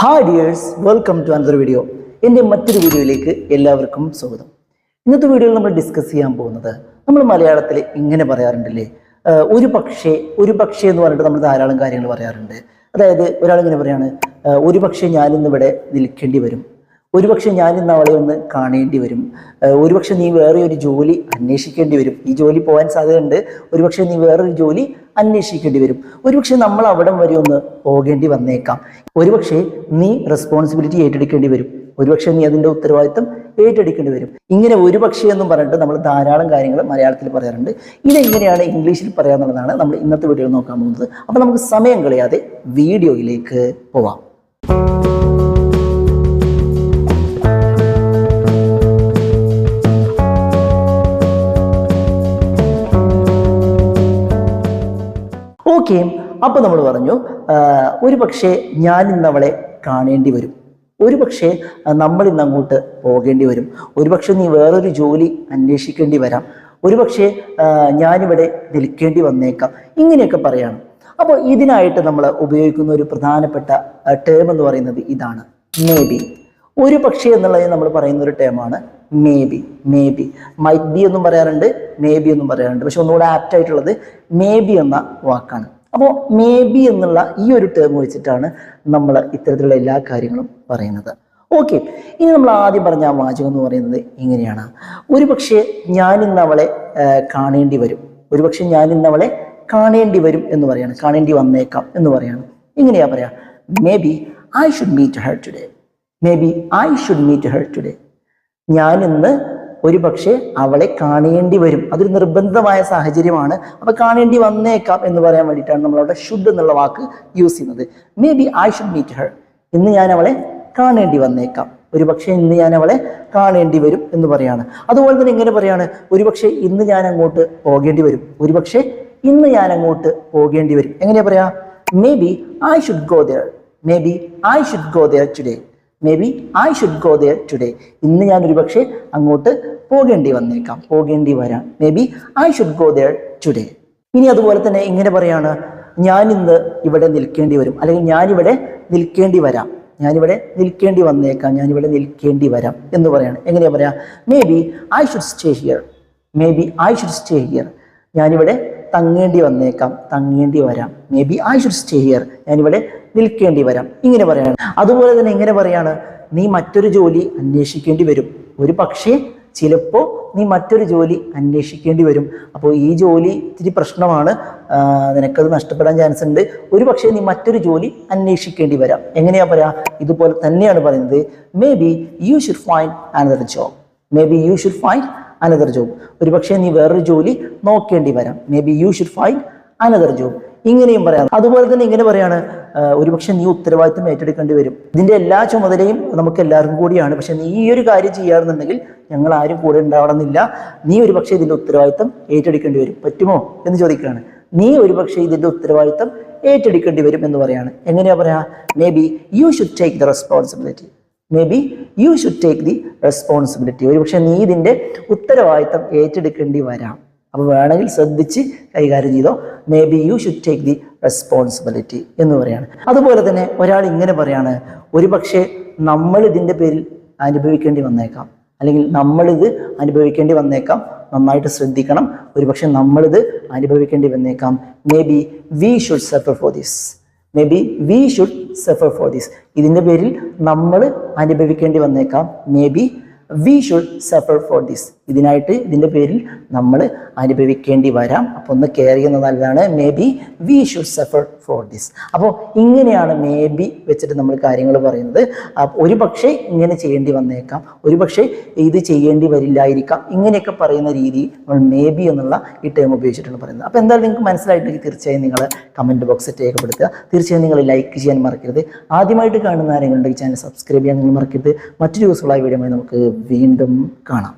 Hi dears, welcome to another video. എൻ്റെ മറ്റൊരു വീഡിയോയിലേക്ക് എല്ലാവർക്കും സ്വാഗതം. ഇന്നത്തെ വീഡിയോയിൽ നമ്മൾ ഡിസ്കസ് ചെയ്യാൻ പോകുന്നത്, നമ്മൾ മലയാളത്തിൽ ഇങ്ങനെ പറയാറുണ്ടല്ലേ, ഒരു പക്ഷേ എന്ന് പറഞ്ഞിട്ട് നമ്മൾ ധാരാളം കാര്യങ്ങൾ പറയാറുണ്ട്. അതായത് ഒരാളിങ്ങനെ പറയാണ്, ഒരു പക്ഷേ ഞാനിന്നിവിടെ നിൽക്കേണ്ടി വരും, ഒരുപക്ഷെ ഞാൻ ഇന്ന് അവളെ ഒന്ന് കാണേണ്ടി വരും, ഒരുപക്ഷെ നീ വേറെ ഒരു ജോലി അന്വേഷിക്കേണ്ടി വരും, ഈ ജോലി പോകാൻ സാധ്യതയുണ്ട്, ഒരുപക്ഷെ നീ വേറൊരു ജോലി അന്വേഷിക്കേണ്ടി വരും, ഒരുപക്ഷെ നമ്മൾ അവിടം വരെ ഒന്ന് പോകേണ്ടി വന്നേക്കാം, ഒരുപക്ഷെ നീ റെസ്പോൺസിബിലിറ്റി ഏറ്റെടുക്കേണ്ടി വരും, ഒരുപക്ഷെ നീ അതിൻ്റെ ഉത്തരവാദിത്തം ഏറ്റെടുക്കേണ്ടി വരും. ഇങ്ങനെ ഒരുപക്ഷെ എന്നും പറഞ്ഞിട്ട് നമ്മൾ ധാരാളം കാര്യങ്ങൾ മലയാളത്തിൽ പറയാറുണ്ട്. ഇതെങ്ങനെയാണ് ഇംഗ്ലീഷിൽ പറയാന്നുള്ളതാണ് നമ്മൾ ഇന്നത്തെ വീഡിയോയിൽ നോക്കാൻ പോകുന്നത്. അപ്പോൾ നമുക്ക് സമയം കളയാതെ വീഡിയോയിലേക്ക് പോവാം. ഓക്കെ, അപ്പോൾ നമ്മൾ പറഞ്ഞു, ഒരു പക്ഷേ ഞാൻ ഇന്നവളെ കാണേണ്ടി വരും, ഒരു പക്ഷേ നമ്മൾ ഇന്ന് അങ്ങോട്ട് പോകേണ്ടി വരും, ഒരുപക്ഷെ നീ വേറൊരു ജോലി അന്വേഷിക്കേണ്ടി വരാം, ഒരുപക്ഷെ ഞാനിവിടെ നിൽക്കേണ്ടി വന്നേക്കാം, ഇങ്ങനെയൊക്കെ പറയാണ്. അപ്പോൾ ഇതിനായിട്ട് നമ്മൾ ഉപയോഗിക്കുന്ന ഒരു പ്രധാനപ്പെട്ട ടേം എന്ന് പറയുന്നത് ഇതാണ്, മേ ബി. ഒരു പക്ഷേ എന്നുള്ളത് നമ്മൾ പറയുന്ന ഒരു ടേമാണ് മേ ബി. മൈറ്റ് ബി എന്നും പറയാറുണ്ട്, മേ ബി എന്നും പറയാറുണ്ട്, പക്ഷെ ഒന്നുകൂടെ ആപ്റ്റ് ആയിട്ടുള്ളത് മേ ബി എന്ന വാക്കാണ്. അപ്പോൾ മേ ബി എന്നുള്ള ഈ ഒരു ടേം വെച്ചിട്ടാണ് നമ്മൾ ഇത്തരത്തിലുള്ള എല്ലാ കാര്യങ്ങളും പറയുന്നത്. ഓക്കെ, ഇനി നമ്മൾ ആദ്യം പറഞ്ഞ ആ വാചകം എന്ന് പറയുന്നത് ഇങ്ങനെയാണ്, ഒരുപക്ഷെ ഞാനിന്ന് അവളെ കാണേണ്ടി വരും, ഒരുപക്ഷെ ഞാനിന്ന് അവളെ കാണേണ്ടി വരും എന്ന് പറയാണ്, കാണേണ്ടി വന്നേക്കാം എന്ന് പറയാണ്. ഇങ്ങനെയാ പറയാ, maybe I should meet her today, maybe I should meet her today. ഞാനിന്ന് ഒരു പക്ഷേ അവളെ കാണേണ്ടി വരും, അതൊരു നിർബന്ധമായ സാഹചര്യമാണ്, അപ്പൊ കാണേണ്ടി വന്നേക്കാം എന്ന് പറയാൻ വേണ്ടിയിട്ടാണ് നമ്മളവിടെ ഷുഡ് എന്നുള്ള വാക്ക് യൂസ് ചെയ്യുന്നത്. Maybe I should meet her, ഇന്ന് ഞാൻ അവളെ കാണേണ്ടി വന്നേക്കാം, ഒരുപക്ഷെ ഇന്ന് ഞാൻ അവളെ കാണേണ്ടി വരും എന്ന് പറയാണ്. അതുപോലെ തന്നെ ഇങ്ങനെ പറയാണ്, ഒരുപക്ഷെ ഇന്ന് ഞാൻ അങ്ങോട്ട് പോകേണ്ടി വരും, ഒരുപക്ഷെ ഇന്ന് ഞാൻ അങ്ങോട്ട് പോകേണ്ടി വരും. എങ്ങനെയാ പറയാ, maybe I should go there, maybe I should go there today, maybe I should go there today. ഇന്ന് ഞാൻ ഒരുപക്ഷെ അങ്ങോട്ട് പോകേണ്ടി വന്നേക്കാം, പോകേണ്ടി വരാം, maybe I should go there today. ഇനി അതുപോലെ തന്നെ ഇങ്ങനെ പറയാണ്, ഞാൻ ഇന്ന് ഇവിടെ നിൽക്കേണ്ടി വരും, അല്ലെങ്കിൽ ഞാനിവിടെ നിൽക്കേണ്ടി വരാം, ഞാനിവിടെ നിൽക്കേണ്ടി വന്നേക്കാം, ഞാനിവിടെ നിൽക്കേണ്ടി വരാം എന്ന് പറയാണ്. എങ്ങനെയാ പറയാ, maybe I should stay here, may be I should stay here. ഞാനിവിടെ തങ്ങേണ്ടി വന്നേക്കാം, തങ്ങേണ്ടി വരാം, maybe I should stay here. ഞാനിവിടെ നിൽക്കേണ്ടി വരാം, ഇങ്ങനെ പറയാണ്. അതുപോലെ തന്നെ ഇങ്ങനെ പറയാണ്, നീ മറ്റൊരു ജോലി അന്വേഷിക്കേണ്ടി വരും, ഒരു പക്ഷേ ചിലപ്പോൾ നീ മറ്റൊരു ജോലി അന്വേഷിക്കേണ്ടി വരും, അപ്പോൾ ഈ ജോലി ഇത്തിരി പ്രശ്നമാണ്, നിനക്കത് നഷ്ടപ്പെടാൻ ചാൻസ് ഉണ്ട്, ഒരു പക്ഷേ നീ മറ്റൊരു ജോലി അന്വേഷിക്കേണ്ടി വരാം. എങ്ങനെയാ പറയാ, ഇതുപോലെ തന്നെയാണ് പറയുന്നത്, may be you should find another job, may be you should find another job. ഒരു പക്ഷേ നീ വേറൊരു ജോലി നോക്കേണ്ടി വരാം, may be you should find another job. ഇങ്ങനെയും പറയാം. അതുപോലെ തന്നെ ഇങ്ങനെ പറയാണ്, ഒരുപക്ഷെ നീ ഉത്തരവാദിത്വം ഏറ്റെടുക്കേണ്ടി വരും, ഇതിന്റെ എല്ലാ ചുമതലയും നമുക്ക് എല്ലാവർക്കും കൂടിയാണ്, പക്ഷെ നീ ഈ ഒരു കാര്യം ചെയ്യാറുണ്ടെങ്കിൽ ഞങ്ങൾ ആരും കൂടെ ഉണ്ടാവണമെന്നില്ല, നീ ഒരുപക്ഷെ ഇതിന്റെ ഉത്തരവാദിത്തം ഏറ്റെടുക്കേണ്ടി വരും, പറ്റുമോ എന്ന് ചോദിക്കുകയാണ്. നീ ഒരുപക്ഷെ ഇതിന്റെ ഉത്തരവാദിത്തം ഏറ്റെടുക്കേണ്ടി വരും എന്ന് പറയാണ്. എങ്ങനെയാ പറയാ, may be you should take the responsibility, may be you should take the responsibility. ഒരുപക്ഷെ നീ ഇതിന്റെ ഉത്തരവാദിത്തം ഏറ്റെടുക്കേണ്ടി വരാം, അപ്പോൾ വേണമെങ്കിൽ ശ്രദ്ധിച്ച് കൈകാര്യം ചെയ്തോ, may be you should take the responsibility എന്ന് പറയാണ്. അതുപോലെ തന്നെ ഒരാൾ ഇങ്ങനെ പറയാണ്, ഒരുപക്ഷെ നമ്മൾ ഇതിൻ്റെ പേരിൽ അനുഭവിക്കേണ്ടി വന്നേക്കാം, അല്ലെങ്കിൽ നമ്മളിത് അനുഭവിക്കേണ്ടി വന്നേക്കാം, നന്നായിട്ട് ശ്രദ്ധിക്കണം, ഒരുപക്ഷെ നമ്മളിത് അനുഭവിക്കേണ്ടി വന്നേക്കാം, maybe we should suffer for this, maybe we should suffer for this. ഇതിൻ്റെ പേരിൽ നമ്മൾ അനുഭവിക്കേണ്ടി വന്നേക്കാം, maybe we should suffer for this. ഇതിനായിട്ട് ഇതിൻ്റെ പേരിൽ നമ്മൾ അനുഭവിക്കേണ്ടി വരാം, അപ്പോൾ ഒന്ന് കെയർ ചെയ്യുന്നത് നല്ലതാണ്, maybe we should suffer for this. അപ്പോൾ ഇങ്ങനെയാണ് മേ ബി വെച്ചിട്ട് നമ്മൾ കാര്യങ്ങൾ പറയുന്നത്. ഒരു പക്ഷേ ഇങ്ങനെ ചെയ്യേണ്ടി വന്നേക്കാം, ഒരു പക്ഷേ ഇത് ചെയ്യേണ്ടി വരില്ലായിരിക്കാം, ഇങ്ങനെയൊക്കെ പറയുന്ന രീതി നമ്മൾ മേ ബി എന്നുള്ള ഈ ടേം ഉപയോഗിച്ചിട്ടാണ് പറയുന്നത്. അപ്പോൾ എന്തായാലും നിങ്ങൾക്ക് മനസ്സിലായിട്ടുണ്ടെങ്കിൽ തീർച്ചയായും നിങ്ങൾ കമൻറ്റ് ബോക്സിൽ രേഖപ്പെടുത്തുക. തീർച്ചയായും നിങ്ങൾ ലൈക്ക് ചെയ്യാൻ മറക്കരുത്. ആദ്യമായിട്ട് കാണുന്ന ആരെങ്കിലും ഉണ്ടെങ്കിൽ ചാനൽ സബ്സ്ക്രൈബ് ചെയ്യാൻ നിങ്ങൾ മറക്കരുത്. മറ്റൊരു യൂസ്ഫുള്ളായ വീഡിയോയുമായി നമുക്ക് വീണ്ടും കാണാം.